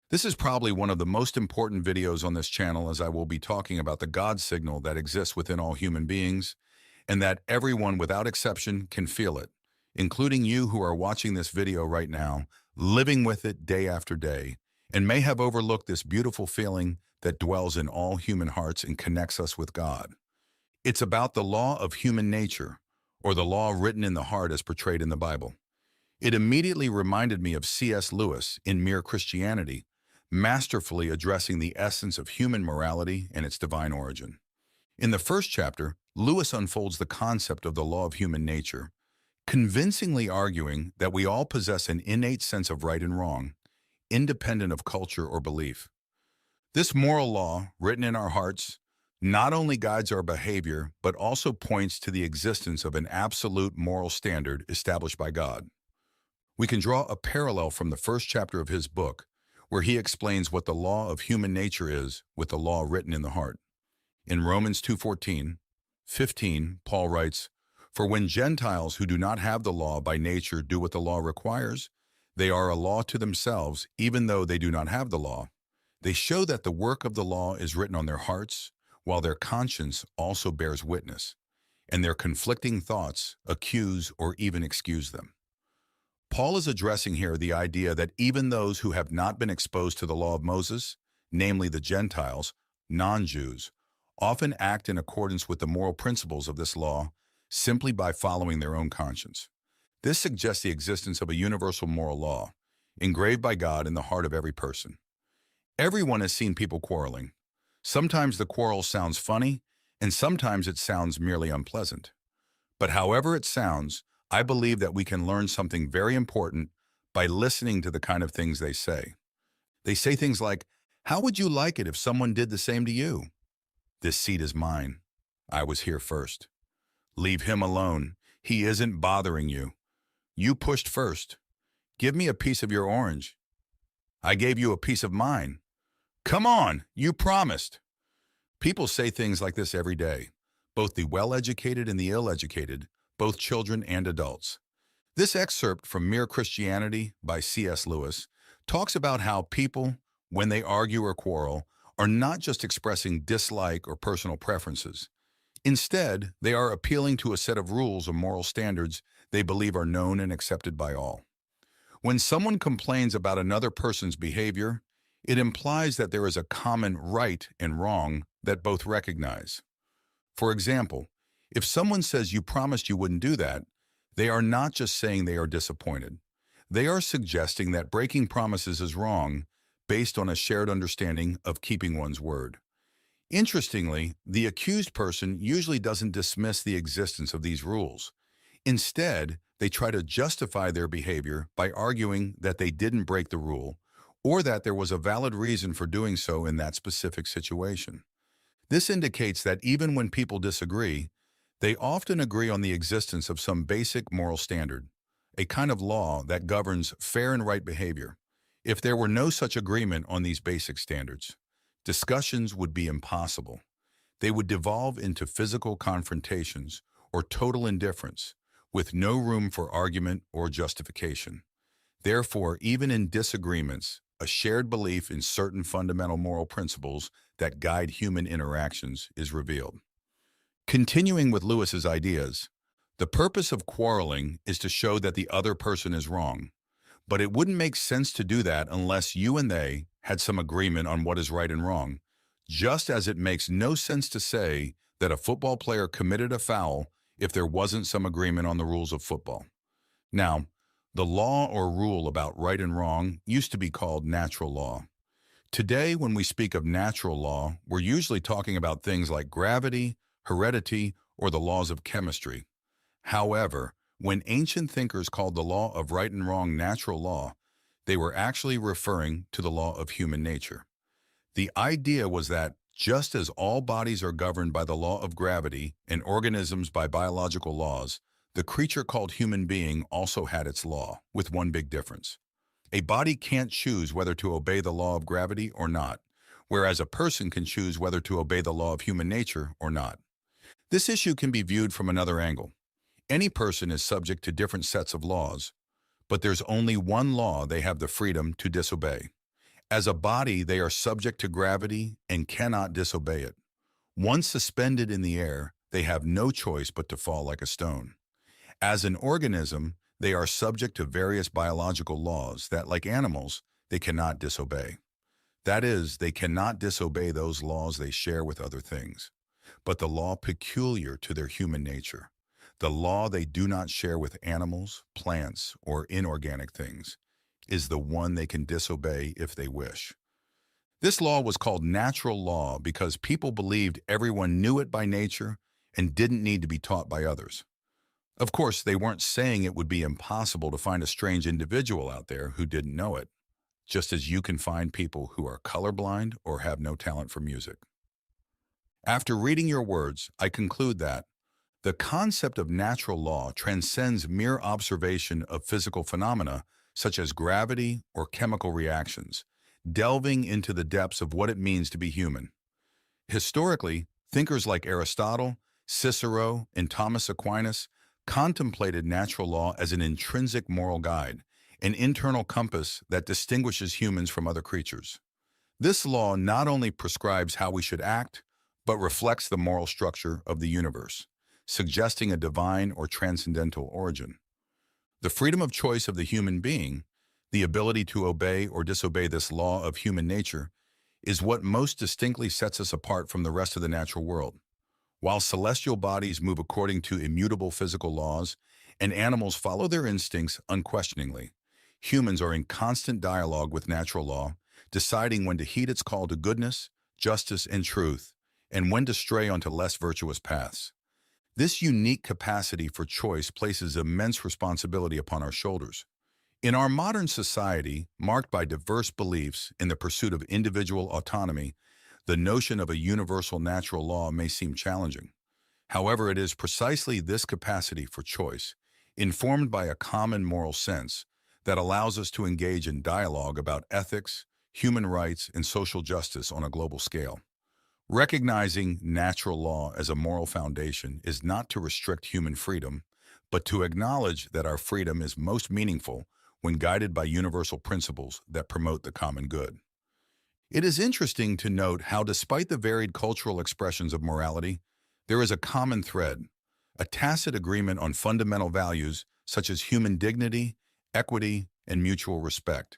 This is probably one of the most important videos on this channel, as I will be talking about the God signal that exists within all human beings and that everyone without exception can feel it, including you who are watching this video right now, living with it day after day, and may have overlooked this beautiful feeling that dwells in all human hearts and connects us with God. It's about the law of human nature, or the law written in the heart as portrayed in the Bible. It immediately reminded me of C.S. Lewis in Mere Christianity, masterfully addressing the essence of human morality and its divine origin. In the first chapter, Lewis unfolds the concept of the law of human nature, convincingly arguing that we all possess an innate sense of right and wrong, independent of culture or belief. This moral law, written in our hearts, not only guides our behavior, but also points to the existence of an absolute moral standard established by God. We can draw a parallel from the first chapter of his book, where he explains what the law of human nature is with the law written in the heart. In Romans 2:14-15, Paul writes, "For when Gentiles who do not have the law by nature do what the law requires, they are a law to themselves, even though they do not have the law. They show that the work of the law is written on their hearts, while their conscience also bears witness, and their conflicting thoughts accuse or even excuse them." Paul is addressing here the idea that even those who have not been exposed to the law of Moses, namely the Gentiles, non-Jews, often act in accordance with the moral principles of this law simply by following their own conscience. This suggests the existence of a universal moral law, engraved by God in the heart of every person. Everyone has seen people quarreling. Sometimes the quarrel sounds funny, and sometimes it sounds merely unpleasant. But however it sounds, I believe that we can learn something very important by listening to the kind of things they say. They say things like, "How would you like it if someone did the same to you?" "This seat is mine. I was here first." "Leave him alone. He isn't bothering you. You pushed first." "Give me a piece of your orange." "I gave you a piece of mine." "Come on, you promised." People say things like this every day, both the well-educated and the ill-educated, both children and adults. This excerpt from Mere Christianity by C.S. Lewis talks about how people, when they argue or quarrel, are not just expressing dislike or personal preferences. Instead, they are appealing to a set of rules or moral standards they believe are known and accepted by all. When someone complains about another person's behavior, it implies that there is a common right and wrong that both recognize. For example, if someone says you promised you wouldn't do that, they are not just saying they are disappointed. They are suggesting that breaking promises is wrong based on a shared understanding of keeping one's word. Interestingly, the accused person usually doesn't dismiss the existence of these rules. Instead, they try to justify their behavior by arguing that they didn't break the rule or that there was a valid reason for doing so in that specific situation. This indicates that even when people disagree, they often agree on the existence of some basic moral standard, a kind of law that governs fair and right behavior. If there were no such agreement on these basic standards, discussions would be impossible. They would devolve into physical confrontations or total indifference, with no room for argument or justification. Therefore, even in disagreements, a shared belief in certain fundamental moral principles that guide human interactions is revealed. Continuing with Lewis's ideas, the purpose of quarreling is to show that the other person is wrong, but it wouldn't make sense to do that unless you and they had some agreement on what is right and wrong, just as it makes no sense to say that a football player committed a foul if there wasn't some agreement on the rules of football. Now, the law or rule about right and wrong used to be called natural law. Today, when we speak of natural law, we're usually talking about things like gravity, heredity, or the laws of chemistry. However, when ancient thinkers called the law of right and wrong natural law, they were actually referring to the law of human nature. The idea was that just as all bodies are governed by the law of gravity and organisms by biological laws, the creature called human being also had its law, with one big difference. A body can't choose whether to obey the law of gravity or not, whereas a person can choose whether to obey the law of human nature or not. This issue can be viewed from another angle. Any person is subject to different sets of laws, but there's only one law they have the freedom to disobey. As a body, they are subject to gravity and cannot disobey it. Once suspended in the air, they have no choice but to fall like a stone. As an organism, they are subject to various biological laws that, like animals, they cannot disobey. That is, they cannot disobey those laws they share with other things, but the law peculiar to their human nature, the law they do not share with animals, plants, or inorganic things, is the one they can disobey if they wish. This law was called natural law because people believed everyone knew it by nature and didn't need to be taught by others. Of course, they weren't saying it would be impossible to find a strange individual out there who didn't know it, just as you can find people who are colorblind or have no talent for music. After reading your words, I conclude that the concept of natural law transcends mere observation of physical phenomena such as gravity or chemical reactions, delving into the depths of what it means to be human. Historically, thinkers like Aristotle, Cicero, and Thomas Aquinas contemplated natural law as an intrinsic moral guide, an internal compass that distinguishes humans from other creatures. This law not only prescribes how we should act, but reflects the moral structure of the universe, suggesting a divine or transcendental origin. The freedom of choice of the human being, the ability to obey or disobey this law of human nature, is what most distinctly sets us apart from the rest of the natural world. While celestial bodies move according to immutable physical laws and animals follow their instincts unquestioningly, humans are in constant dialogue with natural law, deciding when to heed its call to goodness, justice, and truth, and when to stray onto less virtuous paths. This unique capacity for choice places immense responsibility upon our shoulders. In our modern society, marked by diverse beliefs in the pursuit of individual autonomy, the notion of a universal natural law may seem challenging. However, it is precisely this capacity for choice, informed by a common moral sense, that allows us to engage in dialogue about ethics, human rights, and social justice on a global scale. Recognizing natural law as a moral foundation is not to restrict human freedom, but to acknowledge that our freedom is most meaningful when guided by universal principles that promote the common good. It is interesting to note how, despite the varied cultural expressions of morality, there is a common thread, a tacit agreement on fundamental values such as human dignity, equity, and mutual respect,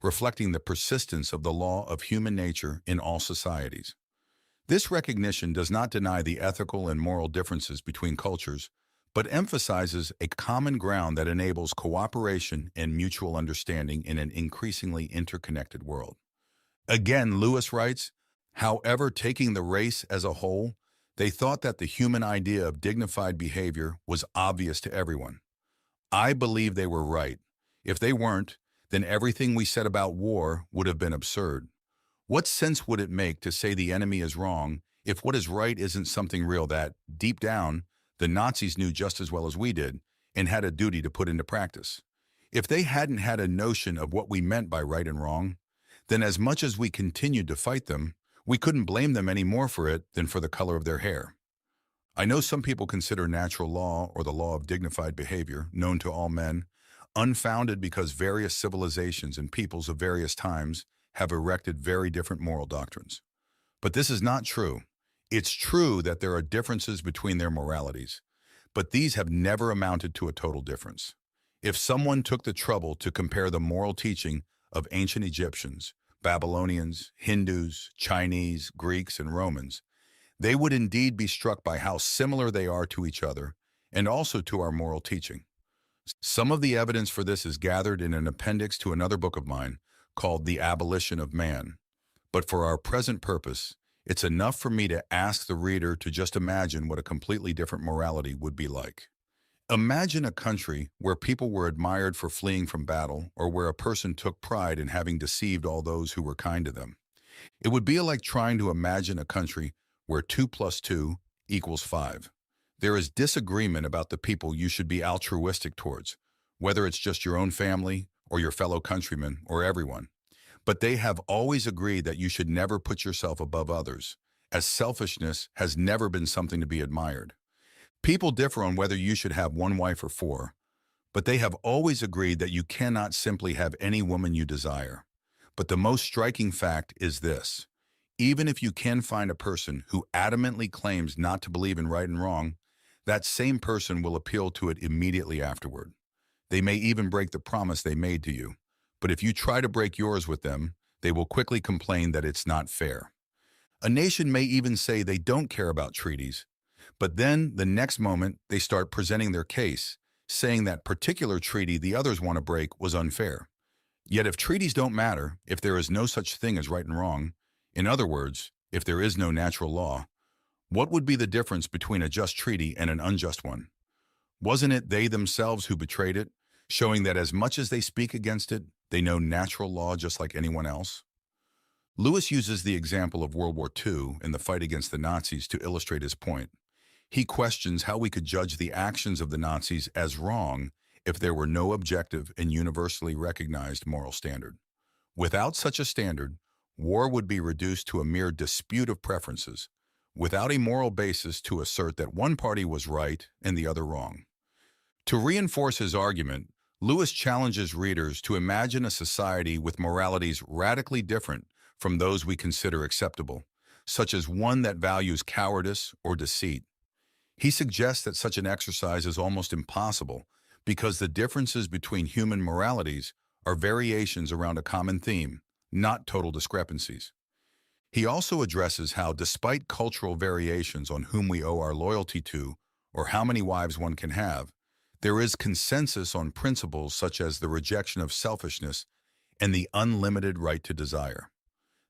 reflecting the persistence of the law of human nature in all societies. This recognition does not deny the ethical and moral differences between cultures, but emphasizes a common ground that enables cooperation and mutual understanding in an increasingly interconnected world. Again, Lewis writes, however, taking the race as a whole, they thought that the human idea of dignified behavior was obvious to everyone. I believe they were right. If they weren't, then everything we said about war would have been absurd. What sense would it make to say the enemy is wrong if what is right isn't something real that, deep down, the Nazis knew just as well as we did and had a duty to put into practice? If they hadn't had a notion of what we meant by right and wrong, then as much as we continued to fight them, we couldn't blame them any more for it than for the color of their hair. I know some people consider natural law or the law of dignified behavior, known to all men, unfounded because various civilizations and peoples of various times have erected very different moral doctrines. But this is not true. It's true that there are differences between their moralities, but these have never amounted to a total difference. If someone took the trouble to compare the moral teaching of ancient Egyptians, Babylonians, Hindus, Chinese, Greeks, and Romans, they would indeed be struck by how similar they are to each other and also to our moral teaching. Some of the evidence for this is gathered in an appendix to another book of mine called The Abolition of Man. But for our present purpose, it's enough for me to ask the reader to just imagine what a completely different morality would be like. Imagine a country where people were admired for fleeing from battle or where a person took pride in having deceived all those who were kind to them. It would be like trying to imagine a country where 2 plus 2 equals 5. There is disagreement about the people you should be altruistic towards, whether it's just your own family or your fellow countrymen or everyone. But they have always agreed that you should never put yourself above others, as selfishness has never been something to be admired. People differ on whether you should have 1 wife or 4, but they have always agreed that you cannot simply have any woman you desire. But the most striking fact is this. Even if you can find a person who adamantly claims not to believe in right and wrong, that same person will appeal to it immediately afterward. They may even break the promise they made to you. But if you try to break yours with them, they will quickly complain that it's not fair. A nation may even say they don't care about treaties, but then the next moment they start presenting their case, saying that particular treaty the others want to break was unfair. Yet if treaties don't matter, if there is no such thing as right and wrong, in other words, if there is no natural law, what would be the difference between a just treaty and an unjust one? Wasn't it they themselves who betrayed it, showing that as much as they speak against it, they know natural law just like anyone else? Lewis uses the example of World War II and the fight against the Nazis to illustrate his point. He questions how we could judge the actions of the Nazis as wrong if there were no objective and universally recognized moral standard. Without such a standard, war would be reduced to a mere dispute of preferences, without a moral basis to assert that one party was right and the other wrong. To reinforce his argument, Lewis challenges readers to imagine a society with moralities radically different from those we consider acceptable, such as one that values cowardice or deceit. He suggests that such an exercise is almost impossible because the differences between human moralities are variations around a common theme, not total discrepancies. He also addresses how, despite cultural variations on whom we owe our loyalty to or how many wives one can have, there is consensus on principles such as the rejection of selfishness and the unlimited right to desire.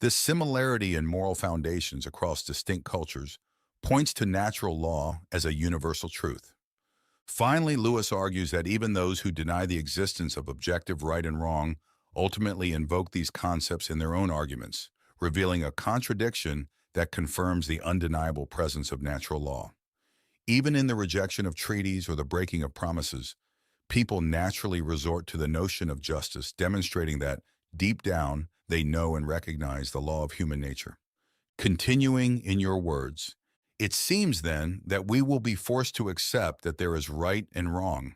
This similarity in moral foundations across distinct cultures points to natural law as a universal truth. Finally, Lewis argues that even those who deny the existence of objective right and wrong ultimately invoke these concepts in their own arguments, revealing a contradiction that confirms the undeniable presence of natural law. Even in the rejection of treaties or the breaking of promises, people naturally resort to the notion of justice, demonstrating that, deep down, they know and recognize the law of human nature. Continuing in your words, it seems then that we will be forced to accept that there is right and wrong.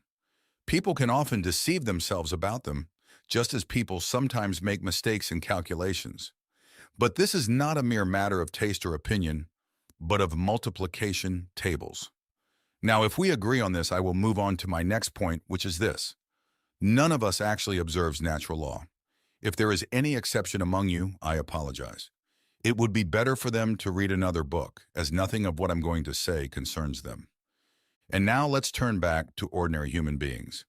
People can often deceive themselves about them, just as people sometimes make mistakes in calculations. But this is not a mere matter of taste or opinion, but of multiplication tables. Now, if we agree on this, I will move on to my next point, which is this. None of us actually observes natural law. If there is any exception among you, I apologize. It would be better for them to read another book, as nothing of what I'm going to say concerns them. And now let's turn back to ordinary human beings.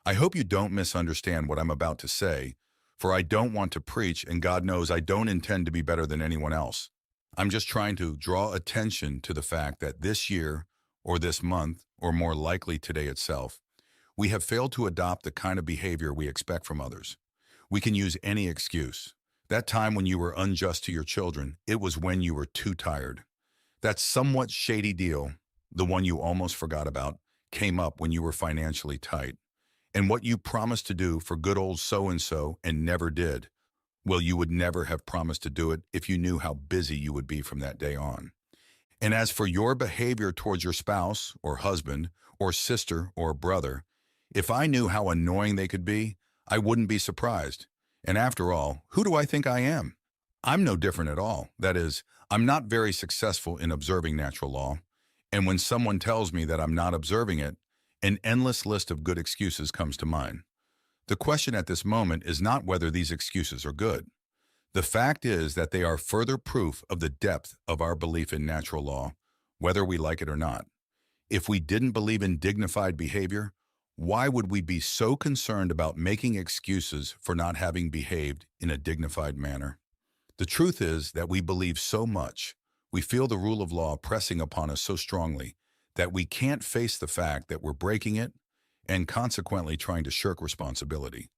I hope you don't misunderstand what I'm about to say, for I don't want to preach, and God knows I don't intend to be better than anyone else. I'm just trying to draw attention to the fact that this year, or this month, or more likely today itself, we have failed to adopt the kind of behavior we expect from others. We can use any excuse. That time when you were unjust to your children, it was when you were too tired. That somewhat shady deal, the one you almost forgot about, came up when you were financially tight. And what you promised to do for good old so-and-so and never did, well, you would never have promised to do it if you knew how busy you would be from that day on. And as for your behavior towards your spouse or husband or sister or brother, if I knew how annoying they could be, I wouldn't be surprised. And after all, who do I think I am? I'm no different at all. That is, I'm not very successful in observing natural law. And when someone tells me that I'm not observing it, an endless list of good excuses comes to mind. The question at this moment is not whether these excuses are good. The fact is that they are further proof of the depth of our belief in natural law, whether we like it or not. If we didn't believe in dignified behavior, why would we be so concerned about making excuses for not having behaved in a dignified manner? The truth is that we believe so much, we feel the rule of law pressing upon us so strongly, that we can't face the fact that we're breaking it and consequently trying to shirk responsibility.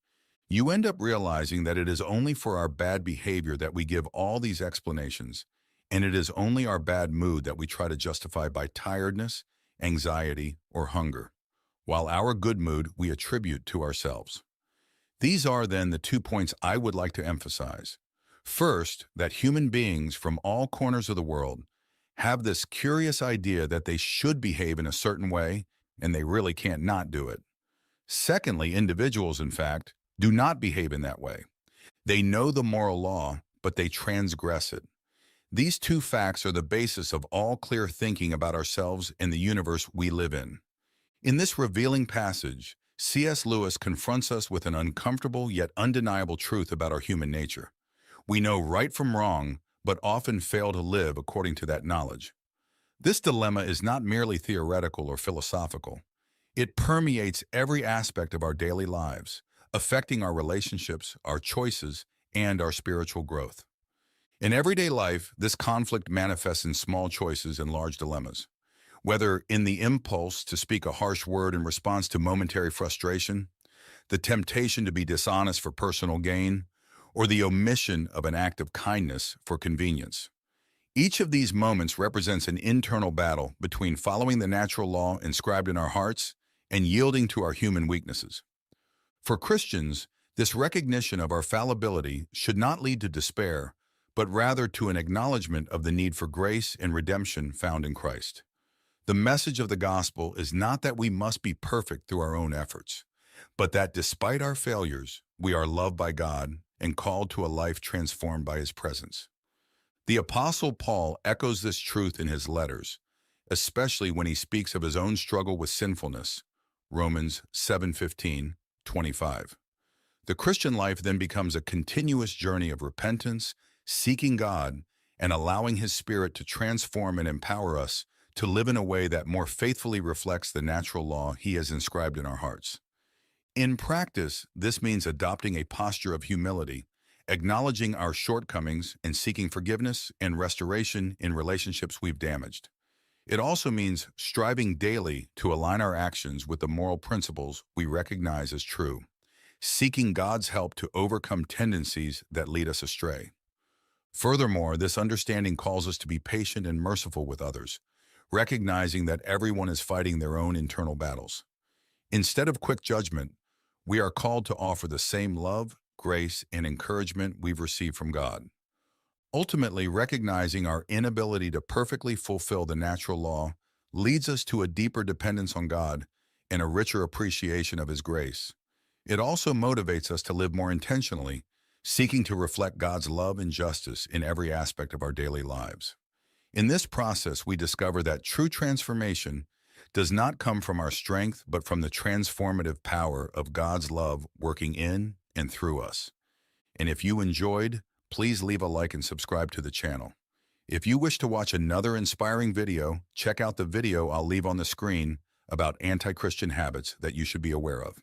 You end up realizing that it is only for our bad behavior that we give all these explanations, and it is only our bad mood that we try to justify by tiredness, anxiety, or hunger, while our good mood we attribute to ourselves. These are then the 2 points I would like to emphasize. First, that human beings from all corners of the world have this curious idea that they should behave in a certain way, and they really can't not do it. Secondly, individuals, in fact, do not behave in that way. They know the moral law, but they transgress it. These two facts are the basis of all clear thinking about ourselves and the universe we live in. In this revealing passage, C.S. Lewis confronts us with an uncomfortable yet undeniable truth about our human nature. We know right from wrong, but often fail to live according to that knowledge. This dilemma is not merely theoretical or philosophical. It permeates every aspect of our daily lives, affecting our relationships, our choices, and our spiritual growth. In everyday life, this conflict manifests in small choices and large dilemmas. Whether in the impulse to speak a harsh word in response to momentary frustration, the temptation to be dishonest for personal gain, or the omission of an act of kindness for convenience. Each of these moments represents an internal battle between following the natural law inscribed in our hearts and yielding to our human weaknesses. For Christians, this recognition of our fallibility should not lead to despair, but rather to an acknowledgement of the need for grace and redemption found in Christ. The message of the gospel is not that we must be perfect through our own efforts, but that despite our failures, we are loved by God and called to a life transformed by His presence. The Apostle Paul echoes this truth in his letters, especially when he speaks of his own struggle with sinfulness, Romans 7:15-25. The Christian life then becomes a continuous journey of repentance, seeking God, and allowing His Spirit to transform and empower us to live in a way that more faithfully reflects the natural law He has inscribed in our hearts. In practice, this means adopting a posture of humility, acknowledging our shortcomings and seeking forgiveness and restoration in relationships we've damaged. It also means striving daily to align our actions with the moral principles we recognize as true, seeking God's help to overcome tendencies that lead us astray. Furthermore, this understanding calls us to be patient and merciful with others, recognizing that everyone is fighting their own internal battles. Instead of quick judgment, we are called to offer the same love, grace, and encouragement we've received from God. Ultimately, recognizing our inability to perfectly fulfill the natural law leads us to a deeper dependence on God and a richer appreciation of His grace. It also motivates us to live more intentionally, seeking to reflect God's love and justice in every aspect of our daily lives. In this process, we discover that true transformation does not come from our strength, but from the transformative power of God's love working in and through us. And if you enjoyed, please leave a like and subscribe to the channel. If you wish to watch another inspiring video, check out the video I'll leave on the screen about anti-Christian habits that you should be aware of.